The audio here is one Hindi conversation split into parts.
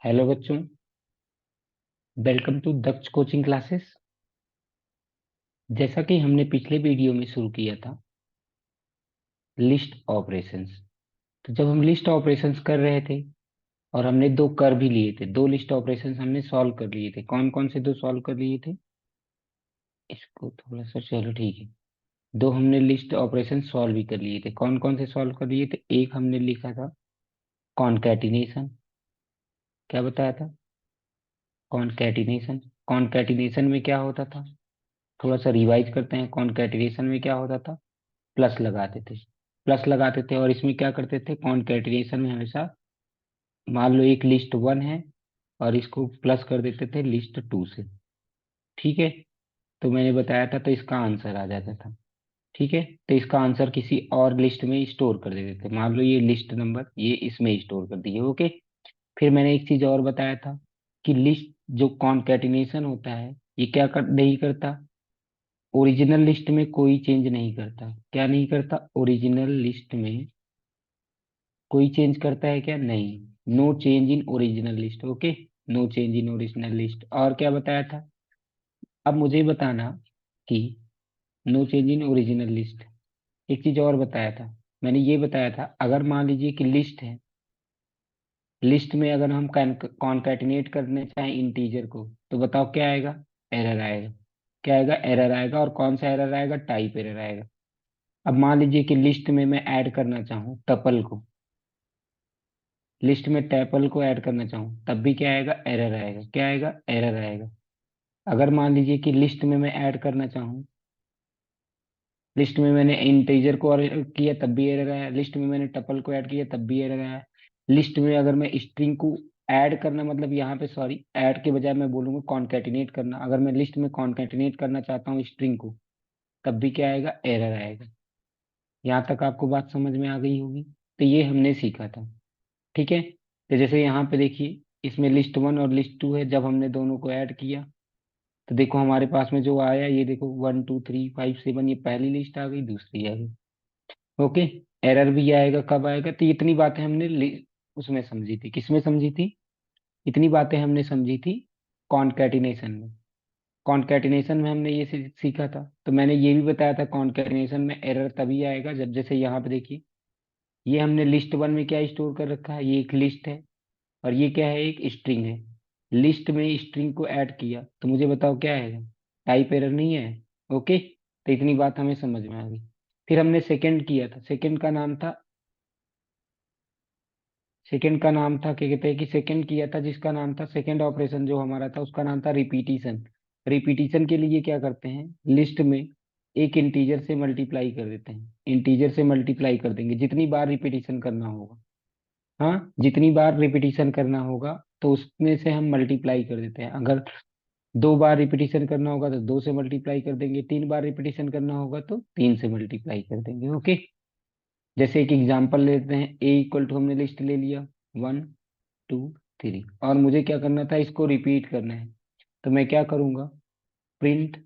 हेलो बच्चों। Welcome to Daksh coaching classes. जैसा कि हमने पिछले वीडियो में शुरू किया था लिस्ट ऑपरेशंस। तो जब हम लिस्ट ऑपरेशंस कर रहे थे और हमने दो कर भी लिए थे, दो लिस्ट ऑपरेशंस हमने सॉल्व कर लिए थे। कौन कौन से दो सॉल्व कर लिए थे? इसको थोड़ा सा, चलो ठीक है। दो हमने लिस्ट ऑपरेशन सॉल्व भी कर लिए थे। कौन कौन से सॉल्व कर लिए थे? एक हमने लिखा था कॉनकैटिनेशन। क्या बताया था? कॉनकैटिनेशन। कॉनकैटिनेशन में क्या होता था? थोड़ा सा रिवाइज करते हैं। कॉनकैटिनेशन में क्या होता था? प्लस लगाते थे। प्लस लगाते थे और इसमें क्या करते थे? कॉन्कैटिनेशन में हमेशा मान लो एक लिस्ट वन है और इसको प्लस कर देते थे लिस्ट टू से। ठीक है। तो मैंने बताया था, तो इसका आंसर आ जाता था। ठीक है। तो इसका आंसर किसी और लिस्ट में स्टोर कर देते थे। मान लो ये लिस्ट नंबर ये इसमें स्टोर कर दिए। ओके। फिर मैंने एक चीज और बताया था कि लिस्ट जो कॉन्कैटिनेशन होता है ये क्या नहीं करता? ओरिजिनल लिस्ट में कोई चेंज नहीं करता। क्या नहीं करता? ओरिजिनल लिस्ट में कोई चेंज करता है क्या? नहीं। No change in original list. Okay. No change in original list. और क्या बताया था? अब मुझे बताना कि no change in original list. एक चीज और बताया था। मैंने ये बताया था, अगर मान लीजिए कि लिस्ट है, लिस्ट में अगर हम कॉन्कैटिनेट करने चाहें इंटीजर को, तो बताओ क्या आएगा? एरर आएगा। क्या आएगा? एरर आएगा। और कौन सा एरर आएगा? टाइप एरर आएगा। अब मान लीजिए कि लिस्ट में मैं ऐड करना चाहूँ टपल को, लिस्ट में टैपल को ऐड करना चाहूँ, तब भी क्या आएगा? एरर आएगा। क्या आएगा? एरर आएगा। अगर मान लीजिए कि लिस्ट में मैं ऐड करना चाहूँ, लिस्ट में मैंने इंटीजर को ऐड किया तब भी एरर आया, लिस्ट में मैंने टपल को ऐड किया तब भी एरर आया। लिस्ट में अगर मैं स्ट्रिंग को ऐड करना, मतलब यहाँ पे सॉरी, ऐड के बजाय मैं बोलूंगा कॉन्कैटिनेट करना, अगर मैं लिस्ट में कॉन्कैटिनेट करना चाहता हूँ स्ट्रिंग को, तब भी क्या आएगा? एरर आएगा। यहाँ तक आपको बात समझ में आ गई होगी। तो ये हमने सीखा था। ठीक है। तो जैसे यहाँ पे देखिए, इसमें लिस्ट वन और लिस्ट टू है। जब हमने दोनों को ऐड किया तो देखो हमारे पास में जो आया, ये देखो 1 2 3 5 7, ये पहली लिस्ट आ गई, दूसरी आ गई। ओके। एरर भी आएगा। कब आएगा? तो इतनी बातें हमने उसमें समझी थी। किसमें समझी थी? इतनी बातें हमने समझी थी कॉन्कैटिनेशन में। कॉन्कैटिनेशन में हमने ये सीखा था। तो मैंने ये भी बताया था कॉन्कैटिनेशन में एरर तभी आएगा जब, जैसे यहाँ पे देखिए, ये हमने लिस्ट वन में क्या स्टोर कर रखा है? ये एक लिस्ट है और ये क्या है? एक स्ट्रिंग है। लिस्ट में स्ट्रिंग को ऐड किया तो मुझे बताओ क्या आएगा? टाइप एरर नहीं है। ओके। तो इतनी बात हमें समझ में आ गई। फिर हमने सेकंड किया था। सेकंड का नाम था, सेकंड का नाम था, क्या कहते हैं कि सेकंड किया था जिसका नाम था, सेकंड ऑपरेशन जो हमारा था उसका नाम था रिपीटिशन। रिपीटिशन के लिए क्या करते हैं? लिस्ट में एक इंटीजर से मल्टीप्लाई कर देते हैं। इंटीजर से मल्टीप्लाई कर देंगे जितनी बार रिपीटिशन करना होगा। हाँ, जितनी बार रिपीटिशन करना होगा तो उसमें से हम मल्टीप्लाई कर देते हैं। अगर 2 बार रिपीटिशन करना होगा तो 2 से मल्टीप्लाई कर देंगे, 3 बार रिपीटिशन करना होगा तो 3 से मल्टीप्लाई कर देंगे। ओके। जैसे एक एग्जांपल लेते हैं, ए इक्वल टू हमने लिस्ट ले लिया 1 2 3, और मुझे क्या करना था? इसको रिपीट करना है। तो मैं क्या करूंगा? प्रिंट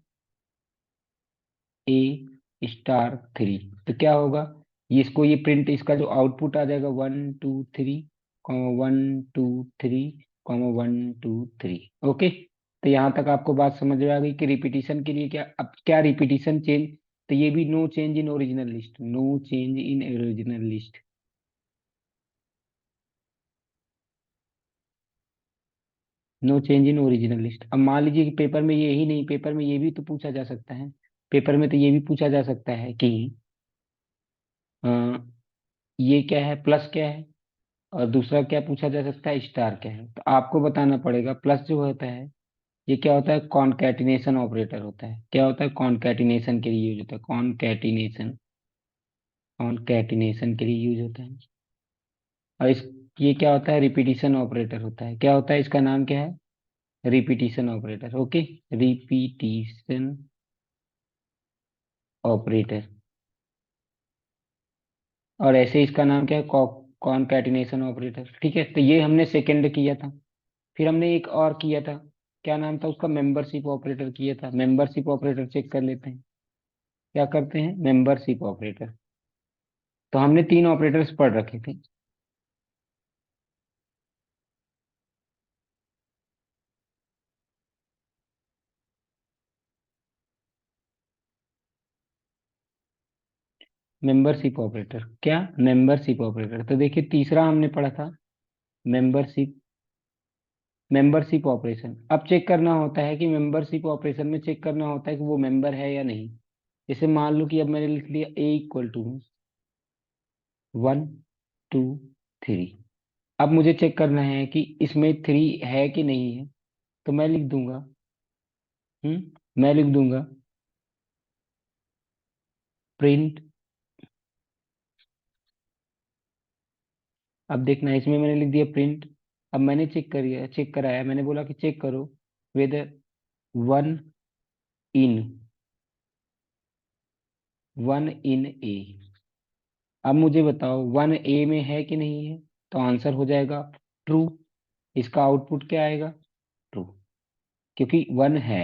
ए स्टार थ्री। तो क्या होगा? ये इसको, ये प्रिंट, इसका जो आउटपुट आ जाएगा 1 2 3, 1 2 3, 1 2 3। ओके। तो यहाँ तक आपको बात समझ में आ गई कि रिपीटिशन के लिए क्या, अब क्या रिपीटिशन चेंज। तो ये भी no change in original list, no change in original list. No change in original list. अब मान लीजिए कि पेपर में ये ही नहीं, पेपर में ये भी तो पूछा जा सकता है। पेपर में तो ये भी पूछा जा सकता है कि अ, ये क्या है, प्लस क्या है, और दूसरा क्या पूछा जा सकता है, स्टार क्या है। तो आपको बताना पड़ेगा प्लस जो होता है ये क्या होता है? कॉन्कैटिनेशन ऑपरेटर होता है। क्या होता है? कॉन्कैटिनेशन के लिए यूज होता है। कॉन्कैटिनेशन, कॉन्कैटिनेशन के लिए यूज होता है। और इस, ये क्या होता है? रिपीटिशन ऑपरेटर होता है। क्या होता है? इसका नाम क्या है? Repetition operator. Okay. Repetition operator. और ऐसे इसका नाम क्या है? Concatenation operator. ठीक है। तो ये हमने सेकंड किया था। फिर हमने एक और किया था। क्या नाम था उसका? मेंबरशिप ऑपरेटर किया था। मेंबरशिप ऑपरेटर चेक कर लेते हैं। क्या करते हैं? Membership operator. तो हमने 3 ऑपरेटर्स पढ़ रखे थे। मेंबरशिप ऑपरेटर, क्या? Membership operator. तो देखिए तीसरा हमने पढ़ा था मेंबरशिप, मेंबरशिप ऑपरेशन। अब चेक करना होता है कि मेंबरशिप ऑपरेशन में चेक करना होता है कि वो मेंबर है या नहीं। जैसे मान लो कि अब मैंने लिख लिया ए इक्वल टू 1 2 3। अब मुझे चेक करना है कि इसमें 3 है कि नहीं है। तो मैं लिख दूंगा, मैं लिख दूंगा प्रिंट। अब देखना इसमें मैंने लिख दिया प्रिंट। अब मैंने चेक कराया, मैंने बोला कि चेक करो वेदर 1 इन 1 इन ए। अब मुझे बताओ 1 ए में है कि नहीं है। तो आंसर हो जाएगा ट्रू। इसका आउटपुट क्या आएगा? ट्रू, क्योंकि 1 है।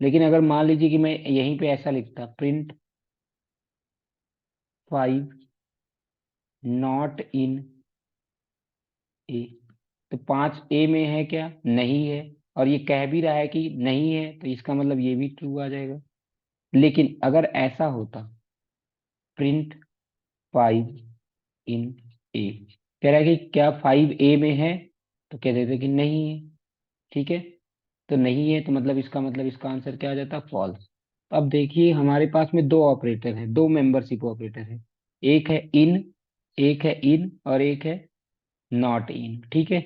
लेकिन अगर मान लीजिए कि मैं यहीं पे ऐसा लिखता प्रिंट 5 नॉट इन ए, तो 5 ए में है क्या? नहीं है। और ये कह भी रहा है कि नहीं है, तो इसका मतलब ये भी ट्रू आ जाएगा। लेकिन अगर ऐसा होता प्रिंट 5 इन ए, कह रहा है कि क्या 5 ए में है, तो कह देते कि नहीं है। ठीक है, तो नहीं है तो मतलब इसका आंसर क्या आ जाता? फॉल्स। अब देखिए हमारे पास में दो ऑपरेटर है, दो मेंबरशिप ऑपरेटर है। एक है इन, एक है इन और एक है नॉट इन। ठीक है,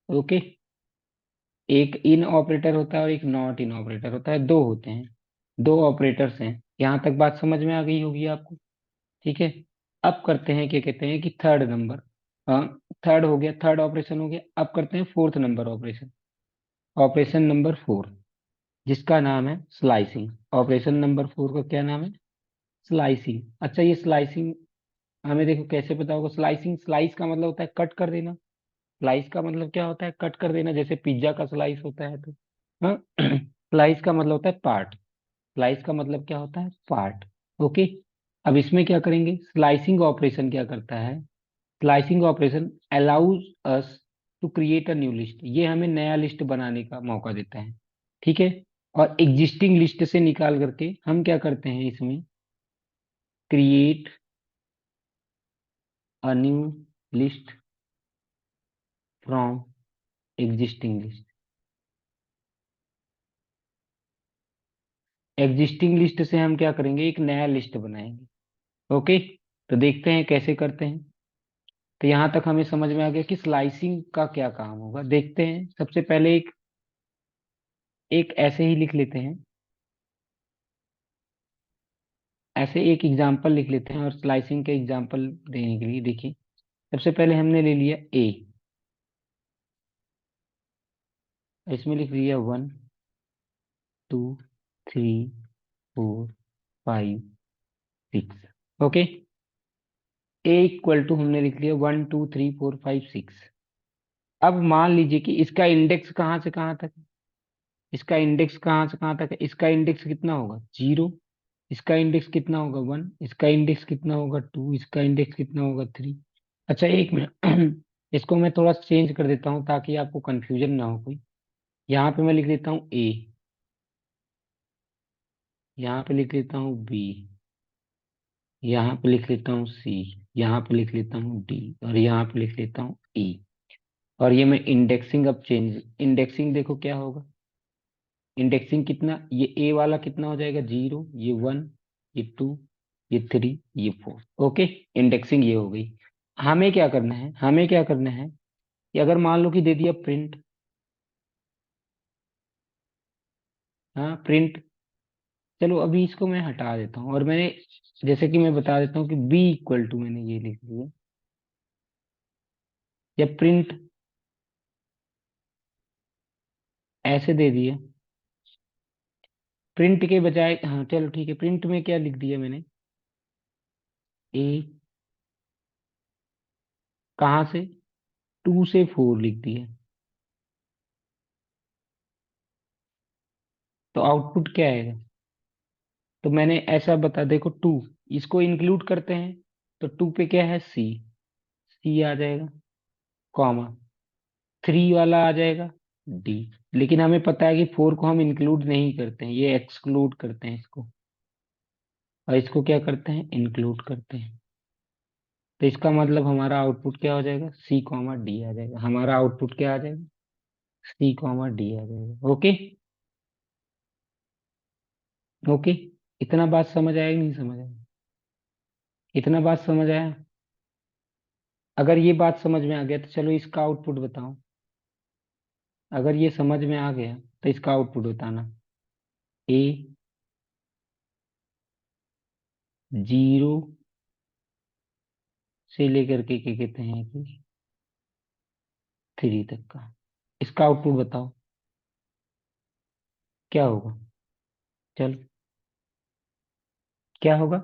ओके। एक इन ऑपरेटर होता है और एक नॉट इन ऑपरेटर होता है, दो होते हैं, दो ऑपरेटर्स हैं। यहां तक बात समझ में आ गई होगी आपको। ठीक है, अब करते हैं क्या कहते हैं कि थर्ड नंबर। हाँ, थर्ड हो गया, थर्ड ऑपरेशन हो गया। अब करते हैं fourth number operation, operation number 4, जिसका नाम है स्लाइसिंग। ऑपरेशन नंबर 4 का क्या नाम है? स्लाइसिंग। अच्छा, ये स्लाइसिंग हमें देखो कैसे पता होगा। स्लाइसिंग, स्लाइस का मतलब होता है कट कर देना। स्लाइस का मतलब क्या होता है? कट कर देना। जैसे पिज्जा का स्लाइस होता है तो हाँ स्लाइस का मतलब होता है पार्ट। स्लाइस का मतलब क्या होता है? पार्ट। ओके। अब इसमें क्या करेंगे, स्लाइसिंग ऑपरेशन क्या करता है? Slicing operation allows us to create a new list. ये हमें नया लिस्ट बनाने का मौका देता है। ठीक है, और एग्जिस्टिंग लिस्ट से निकाल करके हम क्या करते हैं इसमें, create a new list from existing list. Existing list से हम क्या करेंगे, एक नया लिस्ट बनाएंगे। ओके, तो देखते हैं कैसे करते हैं। तो यहां तक हमें समझ में आ गया कि स्लाइसिंग का क्या काम होगा। देखते हैं, सबसे पहले एक एक ऐसे ही लिख लेते हैं, ऐसे एक एग्जाम्पल लिख लेते हैं और स्लाइसिंग के एग्जाम्पल देने के लिए देखिए। सबसे पहले हमने ले लिया ए, इसमें लिख लिया 1 2 3 4 5 6। ओके, ए इक्वल टू हमने लिख लिया 1 2 3 4 5 6। अब मान लीजिए कि इसका इंडेक्स कहाँ से कहाँ तक है, इसका इंडेक्स कहाँ से कहाँ तक है, इसका इंडेक्स कितना होगा? 0। इसका इंडेक्स कितना होगा? 1। इसका इंडेक्स कितना होगा? 2। इसका इंडेक्स कितना होगा? 3। अच्छा एक मिनट इसको मैं थोड़ा चेंज कर देता हूँ ताकि आपको कंफ्यूजन ना हो कोई। यहाँ पे मैं लिख देता हूँ ए, यहाँ पे लिख लेता हूँ बी, यहाँ पे लिख लेता हूँ सी, यहाँ पे लिख लेता हूँ डी और यहाँ पे लिख लेता हूँ ई। और ये मैं इंडेक्सिंग अब चेंज, इंडेक्सिंग देखो क्या होगा। इंडेक्सिंग कितना, ये ए वाला कितना हो जाएगा? 0, ये 1, ये 2, ये 3, ये 4। ओके, इंडेक्सिंग ये हो गई। हमें क्या करना है, हमें क्या करना है कि अगर मान लो कि दे दिया प्रिंट, हाँ प्रिंट, चलो अभी इसको मैं हटा देता हूँ और मैंने जैसे कि मैं बता देता हूँ कि बी इक्वल टू मैंने ये लिख दिया, या प्रिंट ऐसे दे दिया। प्रिंट के बजाय, हाँ चलो ठीक है, प्रिंट में क्या लिख दिया मैंने, ए कहाँ से, 2 से 4 लिख दिया। तो आउटपुट क्या आएगा? तो मैंने ऐसा बता, देखो 2, इसको इंक्लूड करते हैं तो 2 पे क्या है? सी, सी आ जाएगा, कॉमा 3 वाला आ जाएगा डी। लेकिन हमें पता है कि 4 को हम इंक्लूड नहीं करते हैं, ये एक्सक्लूड करते हैं इसको। और इसको क्या करते हैं, इंक्लूड करते हैं। तो इसका मतलब हमारा आउटपुट क्या हो जाएगा, सी कॉमा डी आ जाएगा। हमारा आउटपुट क्या आ जाएगा, सी कॉमा डी आ जाएगा। ओके। ओके। इतना बात समझ आया कि नहीं समझ आया? इतना बात समझ आया? अगर ये बात समझ में आ गया तो चलो इसका आउटपुट बताओ। अगर ये समझ में आ गया तो इसका आउटपुट बताना। ए 0 से लेकर के क्या कहते हैं कि 3 तक का, इसका आउटपुट बताओ क्या होगा। चलो, क्या होगा?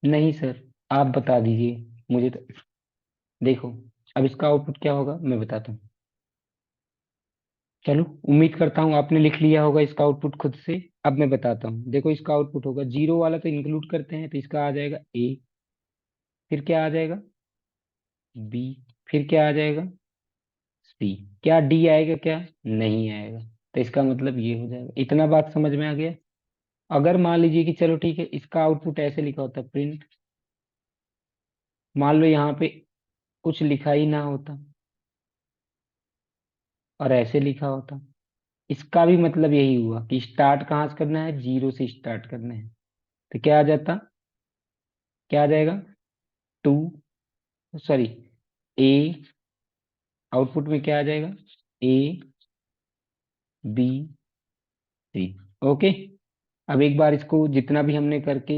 नहीं सर, आप बता दीजिए मुझे तो। देखो, अब इसका आउटपुट क्या होगा मैं बताता हूँ। चलो, उम्मीद करता हूँ आपने लिख लिया होगा इसका आउटपुट खुद से। अब मैं बताता हूँ। देखो, इसका आउटपुट होगा, 0 वाला तो इंक्लूड करते हैं तो इसका आ जाएगा ए। फिर क्या आ जाएगा, बी। फिर क्या आ जाएगा, सी। क्या डी आएगा क्या? नहीं आएगा। तो इसका मतलब ये हो जाएगा। इतना बात समझ में आ गया? अगर मान लीजिए कि चलो ठीक है, इसका आउटपुट ऐसे लिखा होता प्रिंट, मान लो यहाँ पे कुछ लिखा ही ना होता और ऐसे लिखा होता, इसका भी मतलब यही हुआ कि स्टार्ट कहाँ से करना है, 0 से स्टार्ट करना है। तो क्या आ जाता, क्या आ जाएगा, 2, सॉरी, ए। आउटपुट में क्या आ जाएगा, ए बी सी। ओके। अब एक बार इसको जितना भी हमने करके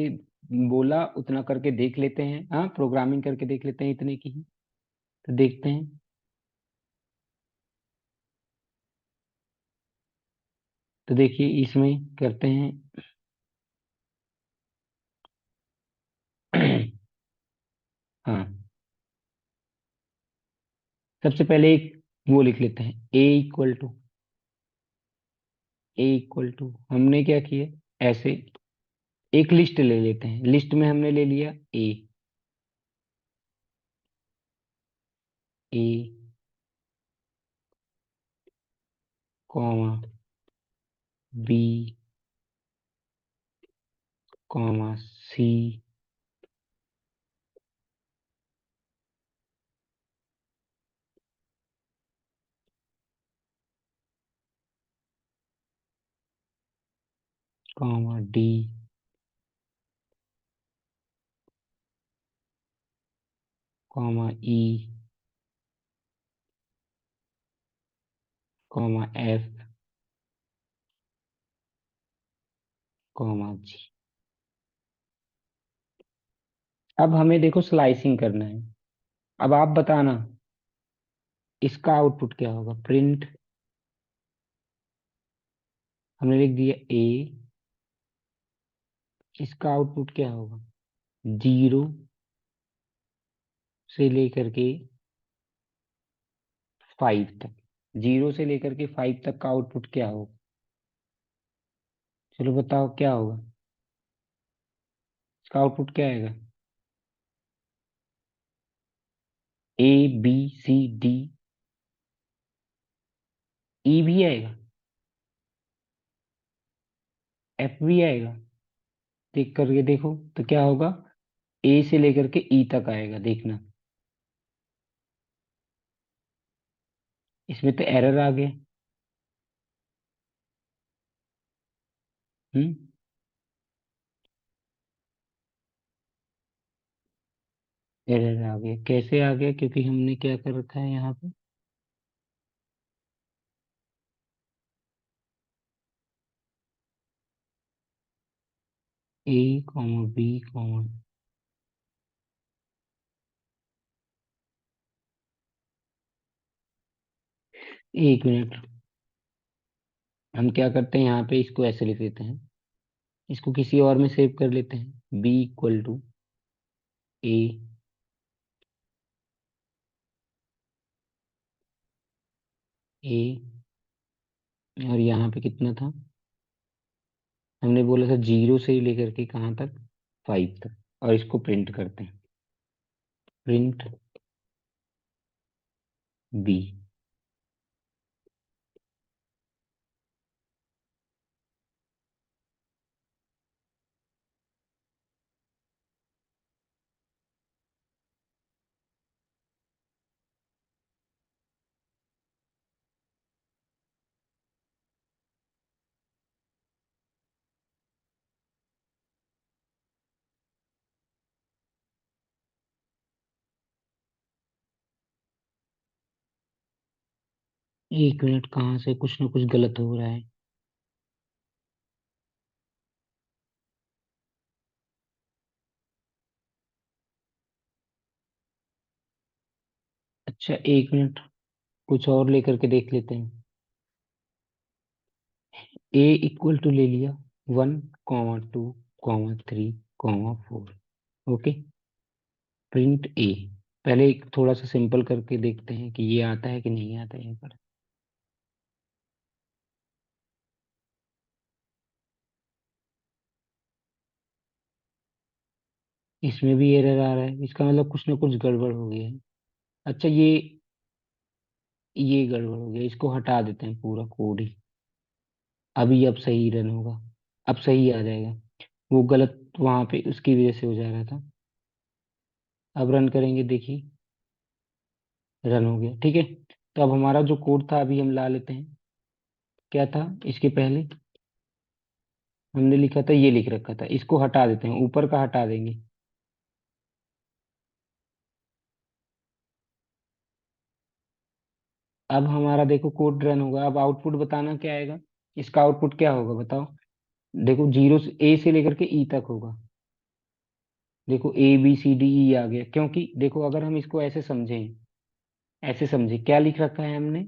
बोला उतना करके देख लेते हैं। हाँ, प्रोग्रामिंग करके देख लेते हैं इतने की ही। तो देखते हैं। तो देखिए इसमें करते हैं। हाँ, सबसे पहले एक वो लिख लेते हैं, ए इक्वल टू हमने क्या किया, ऐसे एक लिस्ट ले लेते हैं। लिस्ट में हमने ले लिया A. A comma B comma C comma D comma E comma F comma G. अब हमें देखो स्लाइसिंग करना है। अब आप बताना इसका आउटपुट क्या होगा। प्रिंट, हमने लिख दिया ए, इसका आउटपुट क्या होगा, 0 से लेकर के 5 तक। 0 से लेकर के 5 तक का आउटपुट क्या होगा, चलो बताओ क्या होगा। इसका आउटपुट क्या आएगा, ए बी सी डी, ई भी आएगा, एफ भी आएगा। देख करके देखो तो क्या होगा, ए से लेकर के ई तक आएगा, देखना। इसमें तो एरर आ गया। हम्म। एरर आ गया, कैसे आ गया, क्योंकि हमने क्या कर रखा है यहाँ पे, ए कॉमा बी कॉमा, एक मिनट। हम क्या करते हैं यहाँ पे, इसको ऐसे लिख देते हैं, इसको किसी और में सेव कर लेते हैं। बी इक्वल टू ए, ए, और यहाँ पे कितना था, हमने बोला था 0 से लेकर के कहाँ तक, 5 तक। और इसको प्रिंट करते हैं, प्रिंट बी। एक मिनट, कहाँ से कुछ ना कुछ गलत हो रहा है। अच्छा, एक मिनट, कुछ और लेकर के देख लेते हैं। ए इक्वल टू ले लिया 1, 2, 3, 4। ओके। प्रिंट ए। पहले एक थोड़ा सा सिंपल करके देखते हैं कि ये आता है कि नहीं आता है यहाँ पर। इसमें भी एरर आ रहा है, इसका मतलब कुछ ना कुछ गड़बड़ हो गया है। अच्छा, ये गड़बड़ हो गया, इसको हटा देते हैं पूरा कोड ही। अभी अब सही रन होगा। अब सही आ जाएगा। वो गलत वहां पे उसकी वजह से हो जा रहा था। अब रन करेंगे, देखिए। रन हो गया, ठीक है। तो अब हमारा जो कोड था अभी हम ला लेते हैं। क्या था इसके पहले? हमने लिखा था, ये लिख रखा था, इसको हटा देते हैं, ऊपर का हटा देंगे। अब हमारा देखो कोड रन होगा। अब आउटपुट बताना क्या आएगा। इसका आउटपुट क्या होगा बताओ। देखो, जीरो से ए से लेकर के ई तक होगा। देखो, ABCDE आ गया, क्योंकि देखो अगर हम इसको ऐसे समझें, ऐसे समझे क्या लिख रखा है हमने।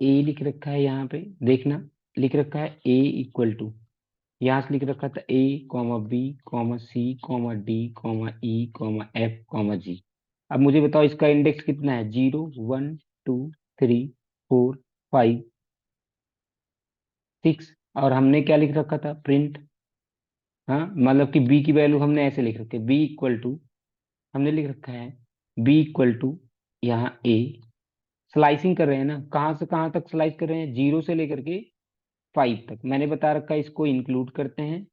ए लिख रखा है यहाँ पे, देखना। लिख रखा है ए इक्वल टू, यहाँ से लिख रखा था A, B, C, D, E, F, G। अब मुझे बताओ इसका इंडेक्स कितना है। 0, 1, 2, 3, 4, 5, 6। और हमने क्या लिख रखा था, प्रिंट। हाँ, मतलब कि बी की वैल्यू हमने ऐसे लिख रखी है, बी इक्वल टू, हमने लिख रखा है बी इक्वल टू, यहाँ ए। स्लाइसिंग कर रहे हैं ना, कहाँ से कहाँ तक स्लाइस कर रहे हैं, 0 से लेकर के 5 तक। मैंने बता रखा है इसको इंक्लूड करते हैं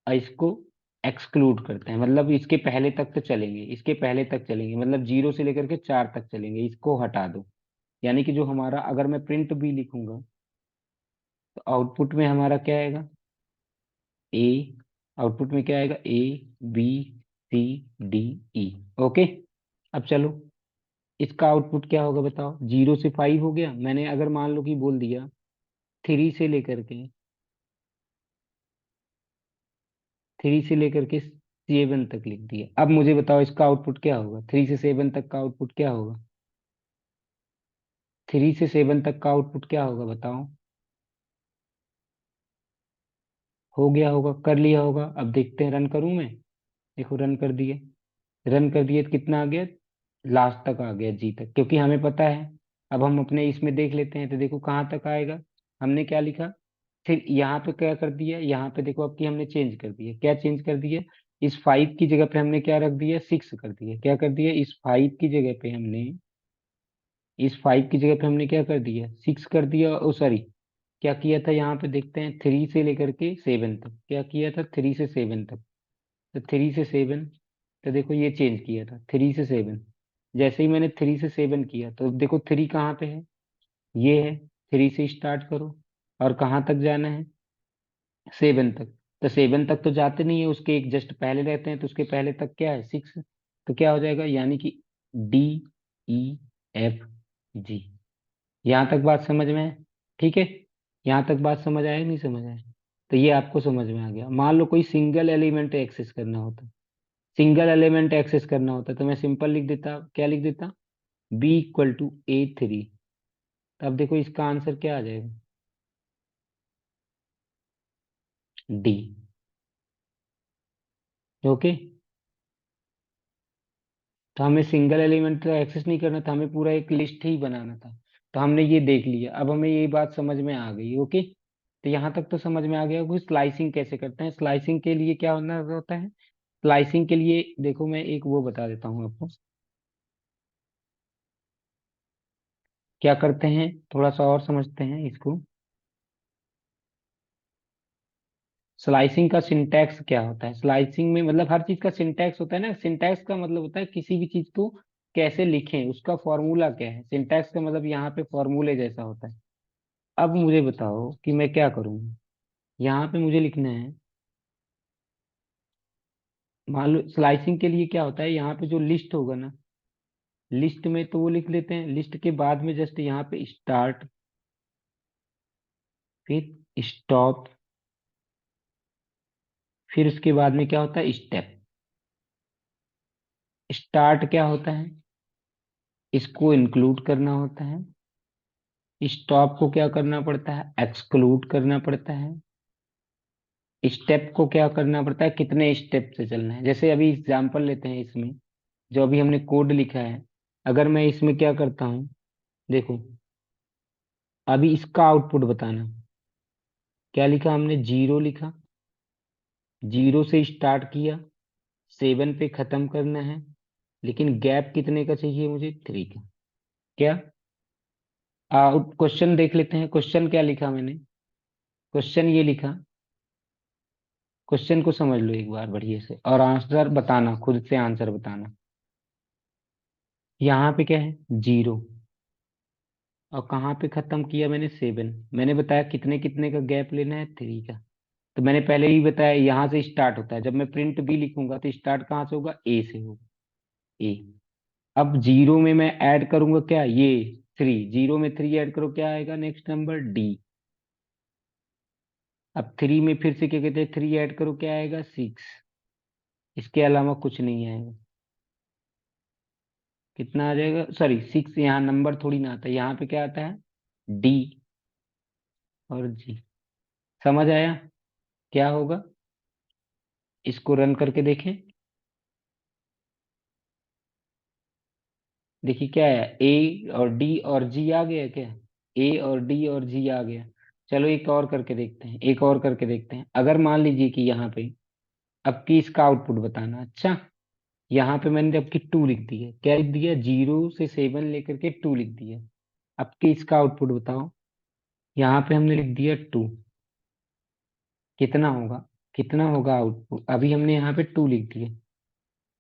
और इसको एक्सक्लूड करते हैं, मतलब इसके पहले तक तो चलेंगे, इसके पहले तक चलेंगे, मतलब 0 से लेकर के 4 तक चलेंगे, इसको हटा दो। यानी कि जो हमारा, अगर मैं प्रिंट बी लिखूंगा तो आउटपुट में हमारा क्या आएगा, ए। आउटपुट में क्या आएगा, ABCDE। ओके। अब चलो, इसका आउटपुट क्या होगा बताओ। 0 से 5 हो गया, मैंने अगर मान लो कि बोल दिया 3 से लेकर के 7 तक लिख दिया। अब मुझे बताओ इसका आउटपुट क्या होगा, 3 से 7 तक का आउटपुट क्या होगा। 3 से 7 तक का आउटपुट क्या होगा बताओ। हो गया होगा, कर लिया होगा। अब देखते हैं, रन करूं मैं। देखो, रन कर दिए। रन कर दिए तो कितना आ गया, लास्ट तक आ गया, जी तक, क्योंकि हमें पता है। अब हम अपने इसमें देख लेते हैं, तो देखो कहाँ तक आएगा। हमने क्या लिखा, फिर यहाँ पे क्या कर दिया, यहाँ पे देखो अब की हमने चेंज कर दिया। क्या चेंज कर दिया, इस 5 की जगह पे हमने क्या रख दिया, 6 कर दिया। क्या कर दिया, इस 5 की जगह पे हमने क्या कर दिया, 6 कर दिया। ओ सॉरी, क्या किया था यहाँ पे देखते हैं, 3 से लेकर के 7 तक। क्या किया था, 3 से 7 तक। तो 3 से 7, तो देखो ये चेंज किया था 3 से 7। जैसे ही मैंने 3 से 7 किया तो देखो 3 कहाँ पे है, ये है। 3 से स्टार्ट करो और कहाँ तक जाना है, 7 तक। तो 7 तक तो जाते नहीं है, उसके एक जस्ट पहले रहते हैं, तो उसके पहले तक क्या है, 6। तो क्या हो जाएगा, यानी कि DEFG। यहाँ तक बात समझ में है, ठीक है। यहाँ तक बात समझ आया नहीं समझ आया। तो ये आपको समझ में आ गया। मान लो कोई सिंगल एलिमेंट एक्सेस करना होता तो मैं सिंपल लिख देता, क्या लिख देता, B = A3। तब देखो इसका आंसर क्या आ जाएगा, डी। ओके। तो हमें सिंगल एलिमेंट का एक्सेस नहीं करना था, हमें पूरा एक लिस्ट ही बनाना था। तो हमने ये देख लिया, अब हमें ये बात समझ में आ गई। ओके। तो यहाँ तक तो समझ में आ गया कि स्लाइसिंग कैसे करते हैं। स्लाइसिंग के लिए क्या होना होता है, स्लाइसिंग के लिए देखो मैं एक वो बता देता हूँ आपको। क्या करते हैं, थोड़ा सा और समझते हैं इसको। स्लाइसिंग का सिंटैक्स क्या होता है, स्लाइसिंग में मतलब हर चीज का सिंटैक्स होता है ना। सिंटैक्स का मतलब होता है किसी भी चीज को कैसे लिखें, उसका फॉर्मूला क्या है। सिंटैक्स का मतलब यहाँ पे फॉर्मूले जैसा होता है। अब मुझे बताओ कि मैं क्या करूँ। यहाँ पे मुझे लिखना है, मान लो स्लाइसिंग के लिए क्या होता है, यहाँ पे जो लिस्ट होगा ना, लिस्ट में तो वो लिख लेते हैं, लिस्ट के बाद में जस्ट यहाँ पे स्टार्ट, फिर स्टॉप, फिर उसके बाद में क्या होता है, स्टेप। स्टार्ट क्या होता है, इसको इंक्लूड करना होता है। स्टॉप को क्या करना पड़ता है, एक्सक्लूड करना पड़ता है। स्टेप को क्या करना पड़ता है, कितने स्टेप से चलना है। जैसे अभी एग्जांपल लेते हैं इसमें, जो अभी हमने कोड लिखा है, अगर मैं इसमें क्या करता हूँ, देखो, अभी इसका आउटपुट बताना। क्या लिखा हमने, जीरो लिखा, जीरो से स्टार्ट किया, सेवन पे खत्म करना है, लेकिन गैप कितने का चाहिए मुझे, थ्री का। क्या क्वेश्चन देख लेते हैं, क्वेश्चन क्या लिखा मैंने। क्वेश्चन ये लिखा, क्वेश्चन को समझ लो एक बार बढ़िया से, और आंसर बताना, खुद से आंसर बताना। यहाँ पे क्या है, जीरो, और कहाँ पे खत्म किया मैंने, सेवन। मैंने बताया कितने कितने का गैप लेना है, थ्री का। तो मैंने पहले ही बताया यहाँ से स्टार्ट होता है, जब मैं प्रिंट बी लिखूंगा तो स्टार्ट कहाँ से होगा, ए से होगा, ए। अब जीरो में मैं ऐड करूंगा क्या, ये थ्री, जीरो में थ्री ऐड करो, क्या आएगा नेक्स्ट नंबर, डी। अब थ्री में फिर से क्या कहते हैं, थ्री ऐड करो, क्या आएगा, सिक्स। इसके अलावा कुछ नहीं आएगा। कितना आ जाएगा, सॉरी सिक्स, यहाँ नंबर थोड़ी ना आता है, यहाँ पे क्या आता है, डी और जी। समझ आया क्या होगा, इसको रन करके देखें। देखिए क्या है, ए और डी और जी आ गया क्या, ए और डी और जी आ गया। चलो एक और करके देखते हैं, एक और करके देखते हैं। अगर मान लीजिए कि यहाँ पे अब की इसका आउटपुट बताना, अच्छा, यहाँ पे मैंने अब की टू लिख दी है, क्या लिख दिया, जीरो से सेवन लेकर के टू लिख दिया। अब की इसका आउटपुट बताओ, यहाँ पे हमने लिख दिया टू, कितना होगा, कितना होगा आउटपुट, अभी हमने यहाँ पे टू लिख दिया।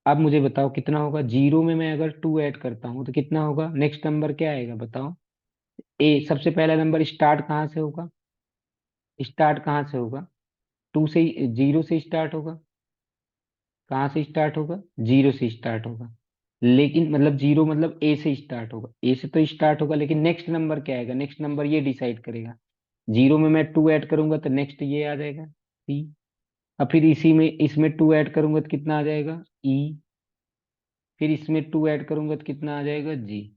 अब मुझे बताओ कितना होगा, जीरो में मैं अगर टू ऐड करता हूँ तो कितना होगा, नेक्स्ट नंबर क्या आएगा बताओ। ए, सबसे पहला नंबर स्टार्ट कहाँ से होगा, स्टार्ट कहाँ से होगा, टू से, जीरो से स्टार्ट होगा। कहाँ से स्टार्ट होगा, जीरो से स्टार्ट होगा। लेकिन मतलब जीरो मतलब ए से स्टार्ट होगा, ए से तो स्टार्ट होगा, लेकिन नेक्स्ट नंबर क्या आएगा, नेक्स्ट नंबर ये डिसाइड करेगा। जीरो में मैं टू ऐड करूंगा तो नेक्स्ट ये आ जाएगा, सी। अब फिर इसी में इसमें टू ऐड करूंगा तो कितना आ जाएगा, ई। फिर इसमें टू ऐड करूंगा तो कितना आ जाएगा, जी।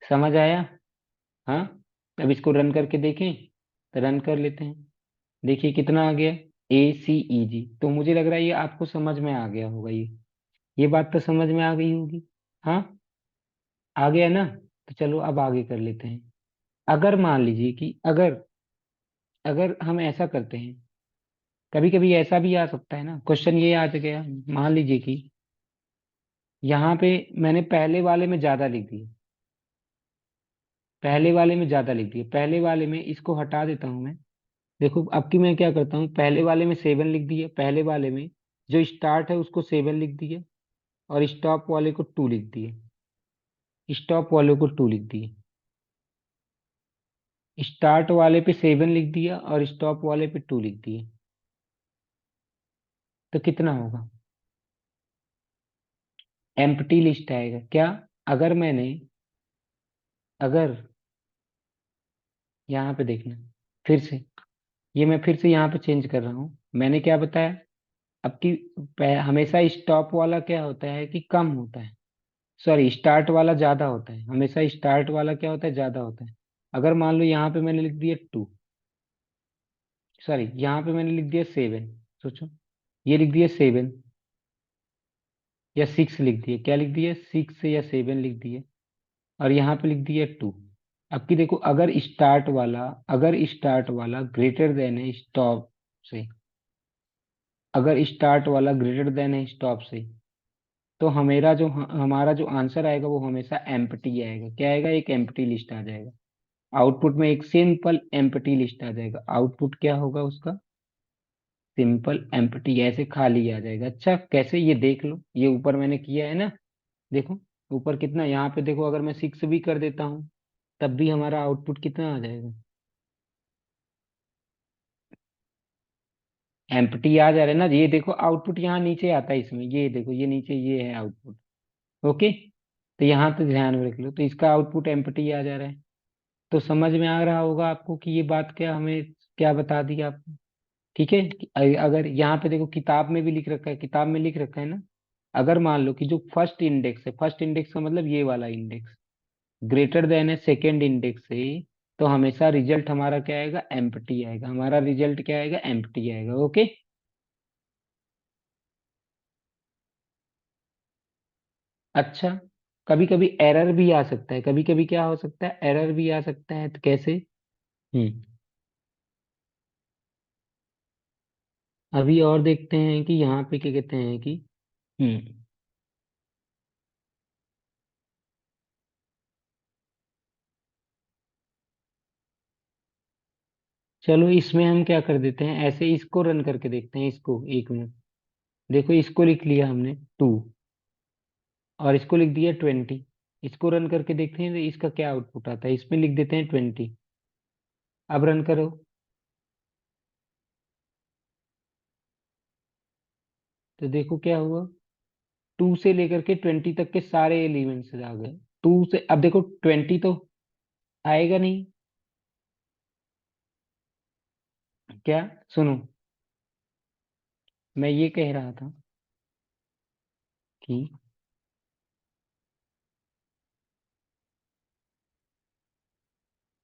समझ आया, हाँ। अब इसको रन करके देखें, तो रन कर लेते हैं। देखिए कितना आ गया, ACEG। तो मुझे लग रहा है ये आपको समझ में आ गया होगा, ये बात तो समझ में आ गई होगी। हाँ, आ गया ना। तो चलो अब आगे कर लेते हैं। अगर मान लीजिए कि अगर अगर हम ऐसा करते हैं, कभी कभी ऐसा भी आ सकता है ना, क्वेश्चन ये आ गया, मान लीजिए कि यहाँ पे मैंने पहले वाले में ज्यादा लिख दिया, पहले वाले में ज्यादा लिख दिया, पहले वाले में इसको हटा देता हूं मैं। देखो अब की मैं क्या करता हूँ, पहले वाले में सेवन लिख दिया, पहले वाले में जो स्टार्ट है उसको सेवन लिख दिया, और स्टॉप वाले को टू लिख दिए, स्टॉप वाले को टू लिख दिए। स्टार्ट वाले पे सेवन लिख दिया और स्टॉप वाले पे टू लिख दिए। तो कितना होगा, एम्प्टी लिस्ट आएगा क्या। अगर मैंने, अगर यहाँ पे देखना, फिर से, ये मैं फिर से यहाँ पे चेंज कर रहा हूँ। मैंने क्या बताया, अब की हमेशा स्टॉप वाला क्या होता है कि कम होता है, सॉरी स्टार्ट वाला ज्यादा होता है, हमेशा स्टार्ट वाला क्या होता है, ज्यादा होता है। अगर मान लो यहाँ पे मैंने लिख दिया टू, सॉरी यहाँ पे मैंने लिख दिया सेवन, सोचो, ये लिख दिया सेवन या सिक्स लिख दिया, क्या लिख दिया, सिक्स या सेवन लिख दिया, और यहाँ पे लिख दिया टू। अब की देखो, अगर स्टार्ट वाला ग्रेटर देन है स्टॉप से, अगर स्टार्ट वाला ग्रेटर देन है स्टॉप से, तो हमारा जो आंसर आएगा वो हमेशा एम्प्टी आएगा। क्या आएगा, एक एम्प्टी लिस्ट आ जाएगा। आउटपुट में एक सिंपल एम्प्टी लिस्ट आ जाएगा। आउटपुट क्या होगा उसका, सिंपल एम्प्टी, ऐसे खाली आ जाएगा। अच्छा कैसे, ये देख लो, ये ऊपर मैंने किया है ना, देखो ऊपर कितना, यहाँ पे देखो, अगर मैं सिक्स भी कर देता हूँ तब भी हमारा आउटपुट कितना आ जाएगा, एम्प्टी आ जा रहा है ना। ये देखो आउटपुट यहाँ नीचे आता है इसमें, ये देखो ये नीचे ये है आउटपुट। ओके, तो यहाँ तो ध्यान में रख लो, तो इसका आउटपुट एम्प्टी आ जा रहा है। तो समझ में आ रहा होगा आपको कि ये बात क्या हमें क्या बता दी आपको। ठीक है कि अगर यहाँ पे देखो किताब में भी लिख रखा है, किताब में लिख रखा है ना, अगर मान लो कि जो फर्स्ट इंडेक्स है, फर्स्ट इंडेक्स का मतलब ये वाला इंडेक्स ग्रेटर देन है सेकेंड इंडेक्स से, तो हमेशा रिजल्ट हमारा क्या आएगा, एम्प्टी आएगा। हमारा रिजल्ट क्या आएगा, एम्प्टी आएगा। ओके। अच्छा, कभी कभी एरर भी आ सकता है, कभी कभी क्या हो सकता है, एरर भी आ सकता है, तो कैसे? हम्म। अभी और देखते हैं कि यहाँ पे क्या कहते हैं कि हम्म, चलो इसमें हम क्या कर देते हैं, ऐसे इसको रन करके देखते हैं, इसको 1 मिनट। देखो इसको लिख लिया हमने 2, और इसको लिख दिया 20। इसको रन करके देखते हैं तो इसका क्या आउटपुट आता है, इसमें लिख देते हैं 20। अब रन करो। तो देखो क्या हुआ, 2 से लेकर के 20 तक के सारे एलिमेंट्स आ गए। 2 से अब देखो 20 तो आएगा नहीं। क्या? सुनो, मैं ये कह रहा था कि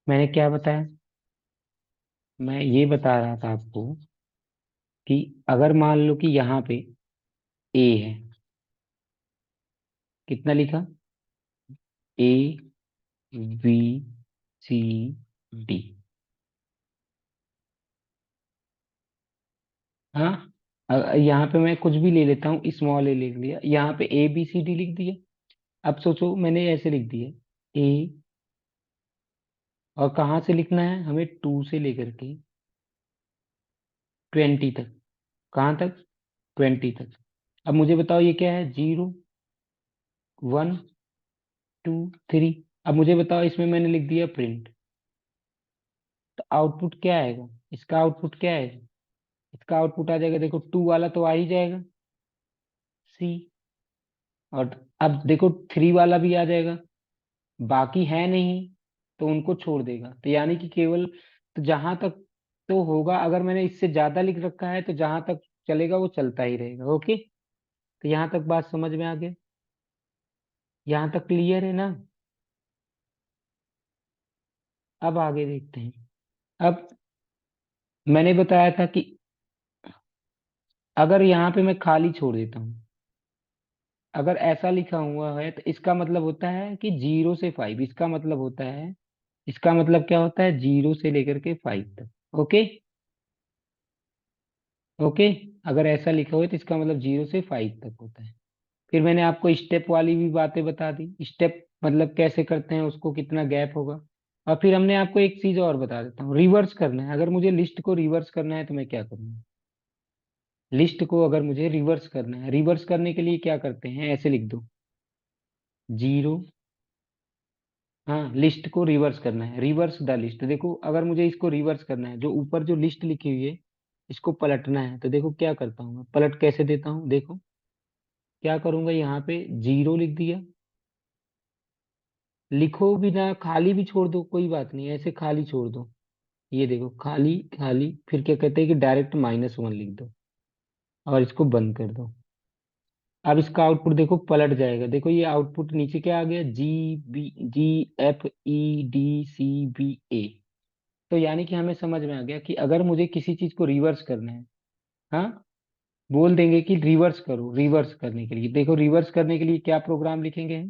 मैंने क्या बताया, मैं ये बता रहा था आपको कि अगर मान लो कि यहाँ पे ए है, कितना लिखा, ए बी सी डी। हाँ, यहाँ पे मैं कुछ भी ले लेता हूँ, स्मॉल ए लिख लिया, यहाँ पे ए बी सी डी लिख दिया। अब सोचो मैंने ऐसे लिख दिया ए, और कहाँ से लिखना है हमें, 2 से लेकर के 20 तक। कहाँ तक, 20 तक। अब मुझे बताओ ये क्या है, 0 1 2 3। अब मुझे बताओ इसमें मैंने लिख दिया प्रिंट, तो आउटपुट क्या आएगा, इसका आउटपुट क्या है, इसका आउटपुट आ जाएगा, देखो 2 वाला तो आ ही जाएगा, सी। और अब देखो 3 वाला भी आ जाएगा, बाकी है नहीं तो उनको छोड़ देगा। तो यानी कि केवल, तो जहां तक तो होगा, अगर मैंने इससे ज्यादा लिख रखा है तो जहां तक चलेगा वो चलता ही रहेगा। ओके। तो यहाँ तक बात समझ में आ गया, यहाँ तक क्लियर है ना? अब आगे देखते हैं। अब मैंने बताया था कि अगर यहाँ पे मैं खाली छोड़ देता हूँ, अगर ऐसा लिखा हुआ है तो इसका मतलब होता है कि 0 से 5, इसका मतलब होता है, इसका मतलब क्या होता है, 0 से लेकर के 5 तक। ओके। ओके। अगर ऐसा लिखा हुआ है तो इसका मतलब 0 से 5 तक होता है। फिर मैंने आपको स्टेप वाली भी बातें बता दी, स्टेप मतलब कैसे करते हैं, उसको कितना गैप होगा। और फिर हमने आपको एक चीज और बता देता हूँ, रिवर्स करना है, अगर मुझे लिस्ट को रिवर्स करना है तो मैं क्या करूँगा, लिस्ट को अगर मुझे रिवर्स करना है, रिवर्स करने के लिए क्या करते हैं, ऐसे लिख दो 0। हाँ, लिस्ट को रिवर्स करना है, रिवर्स द लिस्ट। देखो अगर मुझे इसको रिवर्स करना है, जो ऊपर जो लिस्ट लिखी हुई है इसको पलटना है, तो देखो क्या करता हूँ मैं, पलट कैसे देता हूँ, देखो क्या करूंगा, यहाँ पे 0 लिख दिया, लिखो भी ना, खाली भी छोड़ दो, कोई बात नहीं, ऐसे खाली छोड़ दो। ये देखो खाली खाली, फिर क्या कहते हैं कि डायरेक्ट -1 लिख दो, और इसको बंद कर दो। अब इसका आउटपुट देखो पलट जाएगा, देखो ये आउटपुट नीचे क्या आ गया, GFEDCBA। तो यानी कि हमें समझ में आ गया कि अगर मुझे किसी चीज को रिवर्स करना है, हाँ, बोल देंगे कि रिवर्स करो, रिवर्स करने के लिए देखो, रिवर्स करने के लिए क्या प्रोग्राम लिखेंगे,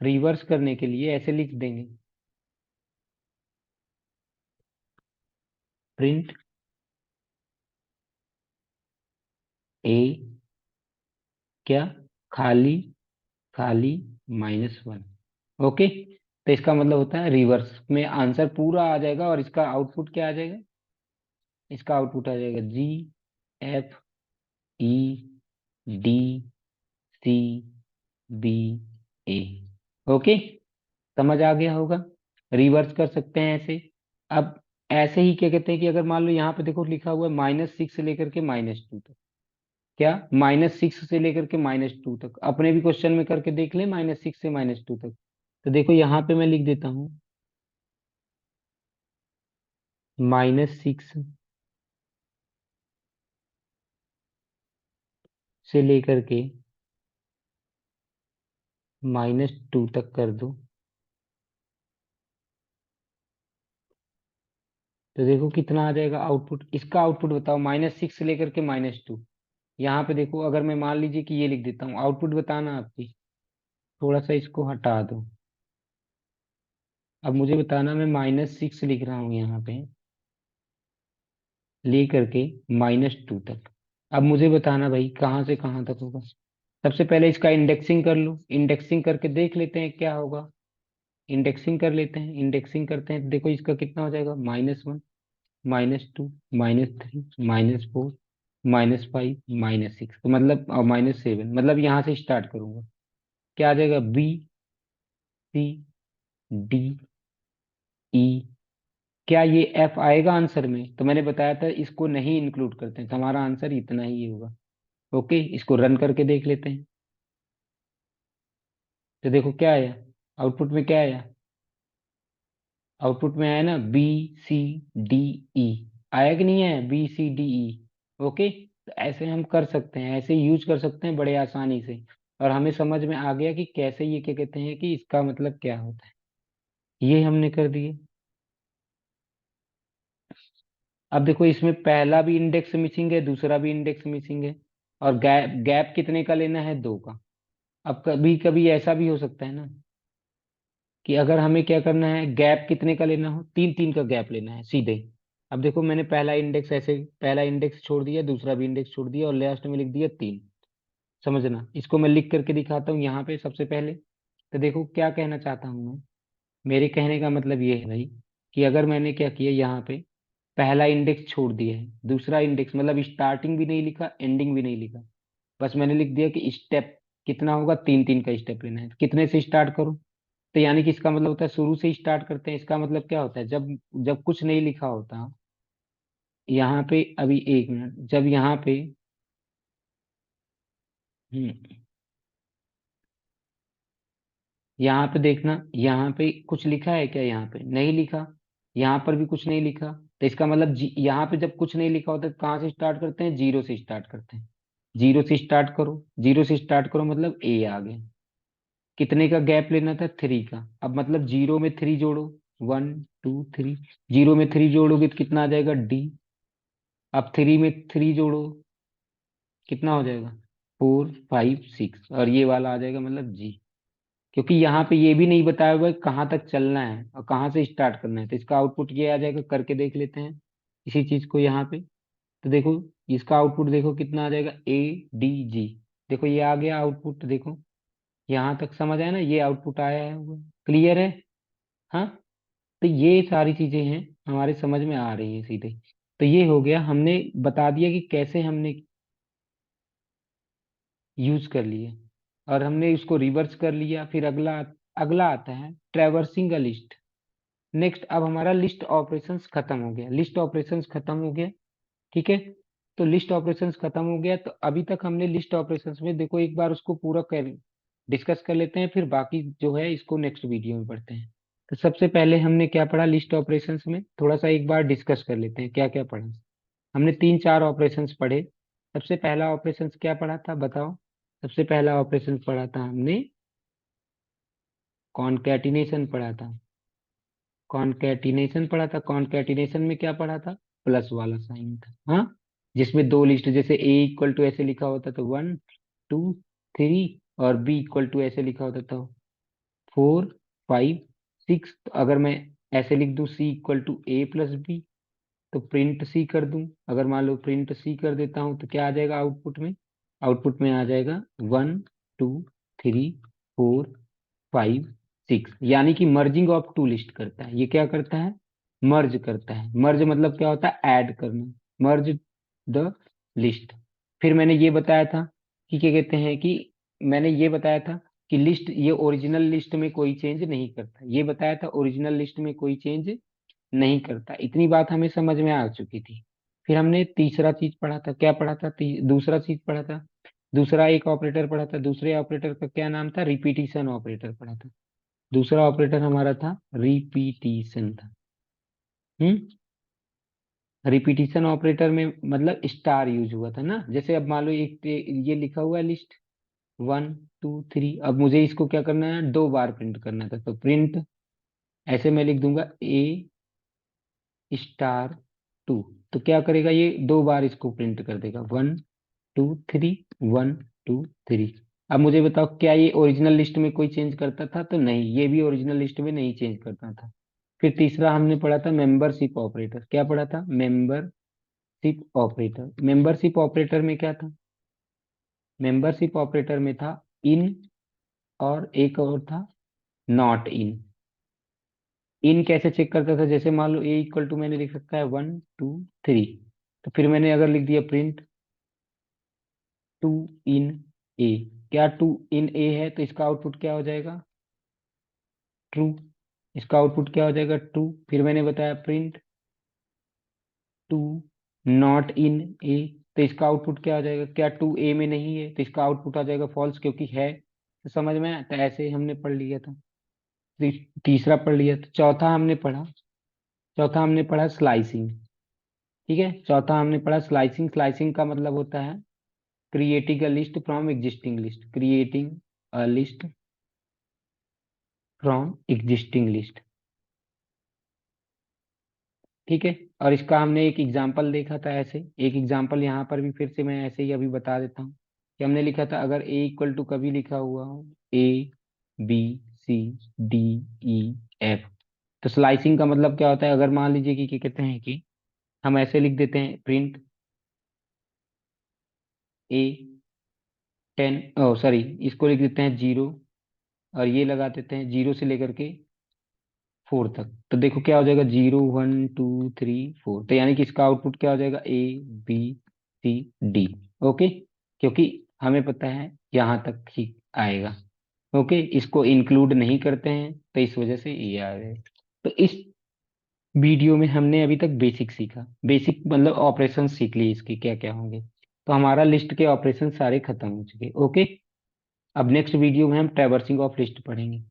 रिवर्स करने के लिए ऐसे लिख देंगे, प्रिंट ए, क्या, खाली खाली -1। ओके। तो इसका मतलब होता है रिवर्स में आंसर पूरा आ जाएगा, और इसका आउटपुट क्या आ जाएगा, इसका आउटपुट आ जाएगा GFEDCBA। ओके। समझ आ गया होगा, रिवर्स कर सकते हैं ऐसे। अब ऐसे ही क्या कहते हैं कि अगर मान लो यहाँ पे देखो लिखा हुआ है -6 से लेकर के -2 तक, क्या -6 से लेकर के -2 तक, अपने भी क्वेश्चन में करके देख ले, -6 से -2 तक। तो देखो यहाँ पे मैं लिख देता हूँ -6 से लेकर के -2 तक कर दो। तो देखो कितना आ जाएगा आउटपुट, इसका आउटपुट बताओ, -6 से लेकर के -2। यहाँ पे देखो, अगर मैं मान लीजिए कि ये लिख देता हूँ, आउटपुट बताना आपकी। थोड़ा सा इसको हटा दो। अब मुझे बताना, मैं -6 लिख रहा हूँ यहाँ पे, लेकर के -2 तक। अब मुझे बताना भाई कहाँ से कहाँ तक होगा। सबसे पहले इसका इंडेक्सिंग कर लो, इंडेक्सिंग करके देख लेते हैं क्या होगा। इंडेक्सिंग कर लेते हैं, इंडेक्सिंग करते हैं तो देखो इसका कितना हो जाएगा, -1, -2, -3, -4, -5, -6, तो मतलब -7, मतलब यहाँ से स्टार्ट करूंगा। क्या आ जाएगा, B, C, D, E। क्या ये F आएगा आंसर में? तो मैंने बताया था इसको नहीं इंक्लूड करते हैं, तो हमारा आंसर इतना ही होगा। ओके, इसको रन करके देख लेते हैं। तो देखो क्या आया, आउटपुट में क्या आया, आउटपुट में आया ना B, C, D, E। आया कि नहीं आया, B, C, D, E? Okay, तो ऐसे हम कर सकते हैं, ऐसे यूज कर सकते हैं बड़े आसानी से। और हमें समझ में आ गया कि कैसे ये क्या कहते हैं, कि इसका मतलब क्या होता है। ये हमने कर दिए। अब देखो इसमें पहला भी इंडेक्स मिसिंग है, दूसरा भी इंडेक्स मिसिंग है। और गैप गैप कितने का लेना है, 2 का। अब कभी कभी ऐसा भी हो सकता है ना, कि अगर हमें क्या करना है, गैप कितने का लेना हो, 3 3 का गैप लेना है सीधे। अब देखो मैंने पहला इंडेक्स ऐसे, पहला इंडेक्स छोड़ दिया, दूसरा भी इंडेक्स छोड़ दिया, और लास्ट में लिख दिया 3। समझना, इसको मैं लिख करके दिखाता हूँ यहाँ पे सबसे पहले। तो देखो क्या कहना चाहता हूँ मैं, मेरे कहने का मतलब ये है भाई, कि अगर मैंने क्या किया यहाँ पे, पहला इंडेक्स छोड़ दिया है, दूसरा इंडेक्स मतलब स्टार्टिंग भी नहीं लिखा, एंडिंग भी नहीं लिखा, बस मैंने लिख दिया कि स्टेप कितना होगा, 3 3 का स्टेप लेना है। कितने से स्टार्ट करूं? तो यानी कि इसका मतलब होता है शुरू से स्टार्ट करते हैं। इसका मतलब क्या होता है, जब जब कुछ नहीं लिखा होता यहाँ पे, अभी 1 मिनट, जब यहाँ पे, हम्म, यहाँ पे देखना, यहाँ पे कुछ लिखा है क्या, यहाँ पे नहीं लिखा, यहाँ पर भी कुछ नहीं लिखा। तो इसका मतलब यहाँ पे जब कुछ नहीं लिखा होता तो कहाँ से स्टार्ट करते हैं, 0 से स्टार्ट करते हैं। 0 से स्टार्ट करो, 0 से स्टार्ट करो मतलब A आ गया। कितने का गैप लेना था, 3 का। अब मतलब 0 में 3 जोड़ो, 1 2 3। 0 में 3 जोड़ोगे तो कितना आ जाएगा, D। अब 3 में 3 जोड़ो, कितना हो जाएगा, 4 5 6, और ये वाला आ जाएगा मतलब G। क्योंकि यहाँ पे ये भी नहीं बताया हुआ है कहाँ तक चलना है और कहाँ से स्टार्ट करना है, तो इसका आउटपुट ये आ जाएगा। करके देख लेते हैं इसी चीज को यहाँ पे। तो देखो इसका आउटपुट देखो कितना आ जाएगा, ADG। देखो ये आ गया आउटपुट, देखो यहाँ तक समझ आया ना, ये आउटपुट आया है, क्लियर है? हाँ, तो ये सारी चीजें हैं हमारे समझ में आ रही है सीधे। तो ये हो गया, हमने बता दिया कि कैसे हमने यूज कर लिए, और हमने उसको रिवर्स कर लिया। फिर अगला अगला आता है ट्रैवर्सिंग अ लिस्ट। नेक्स्ट, अब हमारा लिस्ट ऑपरेशंस खत्म हो गया, लिस्ट ऑपरेशंस खत्म हो गया। ठीक है, तो लिस्ट ऑपरेशंस खत्म हो गया। तो अभी तक हमने लिस्ट ऑपरेशंस में देखो, एक बार उसको पूरा कर डिस्कस कर लेते हैं, फिर बाकी जो है इसको नेक्स्ट वीडियो में पढ़ते हैं। तो सबसे पहले हमने क्या पढ़ा लिस्ट ऑपरेशंस में, थोड़ा सा एक बार डिस्कस कर लेते हैं क्या क्या पढ़ा। हमने 3 4 ऑपरेशंस पढ़े। सबसे पहला ऑपरेशंस क्या पढ़ा था बताओ? सबसे पहला ऑपरेशन पढ़ा था हमने, कॉनकैटिनेशन पढ़ा था। कॉनकैटिनेशन पढ़ा था, कॉनकैटिनेशन में क्या पढ़ा था, प्लस वाला साइन था, हाँ। जिसमें 2 लिस्ट, जैसे A = ऐसे लिखा होता था 1 2 3, और B = ऐसे लिखा होता था 4 5 6। तो अगर मैं ऐसे लिख दूं C = A + B, तो प्रिंट सी कर दूं। अगर मान लो प्रिंट सी कर देता हूं तो क्या आ जाएगा आउटपुट में, आउटपुट में आ जाएगा 1 2 3 4 5 6। यानी कि मर्जिंग ऑफ 2 लिस्ट करता है। ये क्या करता है, मर्ज करता है। मर्ज मतलब क्या होता है, ऐड करना, मर्ज द लिस्ट। फिर मैंने ये बताया था कि क्या कहते हैं, कि मैंने ये बताया था कि लिस्ट, ये ओरिजिनल लिस्ट में कोई चेंज नहीं करता। ये बताया था ओरिजिनल लिस्ट में कोई चेंज नहीं करता। इतनी बात हमें समझ में आ चुकी थी। फिर हमने तीसरा चीज पढ़ा था, क्या पढ़ा था, दूसरा चीज पढ़ा था, दूसरा एक ऑपरेटर पढ़ा था, दूसरे ऑपरेटर का क्या नाम था, रिपीटिशन ऑपरेटर पढ़ा था। दूसरा ऑपरेटर हमारा था रिपीटिशन था। हम्म। रिपीटिशन ऑपरेटर में मतलब स्टार यूज हुआ था ना। जैसे अब मान लो एक ये लिखा हुआ है लिस्ट 1 2 3, अब मुझे इसको क्या करना है, 2 बार प्रिंट करना था, तो प्रिंट ऐसे मैं लिख दूंगा A*2। तो क्या करेगा ये, 2 बार इसको प्रिंट कर देगा, 1 2 3, 1 2 3। अब मुझे बताओ क्या ये ओरिजिनल लिस्ट में कोई चेंज करता था, तो नहीं, ये भी ओरिजिनल लिस्ट में नहीं चेंज करता था। फिर तीसरा हमने पढ़ा था मेंबरशिप ऑपरेटर, क्या पढ़ा था, मेंबरशिप ऑपरेटर। मेंबरशिप ऑपरेटर में क्या था, मेंबरशिप ऑपरेटर में था इन, और एक और था नॉट इन। इन कैसे चेक करता था, जैसे मान लो A=, मैंने लिख रखा है 1 2 3, तो फिर मैंने अगर लिख दिया प्रिंट टू इन A, क्या टू इन A है, तो इसका आउटपुट क्या हो जाएगा, ट्रू। इसका आउटपुट क्या हो जाएगा, ट्रू। फिर मैंने बताया प्रिंट टू नॉट इन ए, तो इसका आउटपुट क्या हो जाएगा, क्या टू ए में नहीं है, तो इसका आउटपुट आ जाएगा फॉल्स, क्योंकि है। तो समझ में आया? तो ऐसे ही हमने पढ़ लिया था। तीसरा पढ़ लिया, तो चौथा हमने पढ़ा स्लाइसिंग। ठीक है, चौथा हमने पढ़ा स्लाइसिंग। स्लाइसिंग का मतलब होता है creating a list from existing list, creating a list from existing list. ठीक है, और इसका हमने एक एग्जाम्पल देखा था, ऐसे एक एग्जाम्पल यहाँ पर भी फिर से मैं ऐसे ही अभी बता देता हूँ कि हमने लिखा था अगर A=, कभी लिखा हुआ हो A B C D E F, तो स्लाइसिंग का मतलब क्या होता है, अगर मान लीजिए कि क्या कहते हैं कि हम ऐसे लिख देते हैं प्रिंट A10, ओ सॉरी, इसको लिख देते हैं 0, और ये लगा देते हैं 0 से लेकर के 4 तक, तो देखो क्या हो जाएगा, 0 1 2 3 4, तो यानी कि इसका आउटपुट क्या हो जाएगा, A B C D। Okay, क्योंकि हमें पता है यहाँ तक ही आएगा। ओके, इसको इंक्लूड नहीं करते हैं, तो इस वजह से ये आ गए। तो इस वीडियो में हमने अभी तक बेसिक सीखा, बेसिक मतलब ऑपरेशन सीख लिए इसके क्या क्या होंगे। तो हमारा लिस्ट के ऑपरेशन सारे खत्म हो चुके। ओके, अब नेक्स्ट वीडियो में हम ट्रैवर्सिंग ऑफ लिस्ट पढ़ेंगे।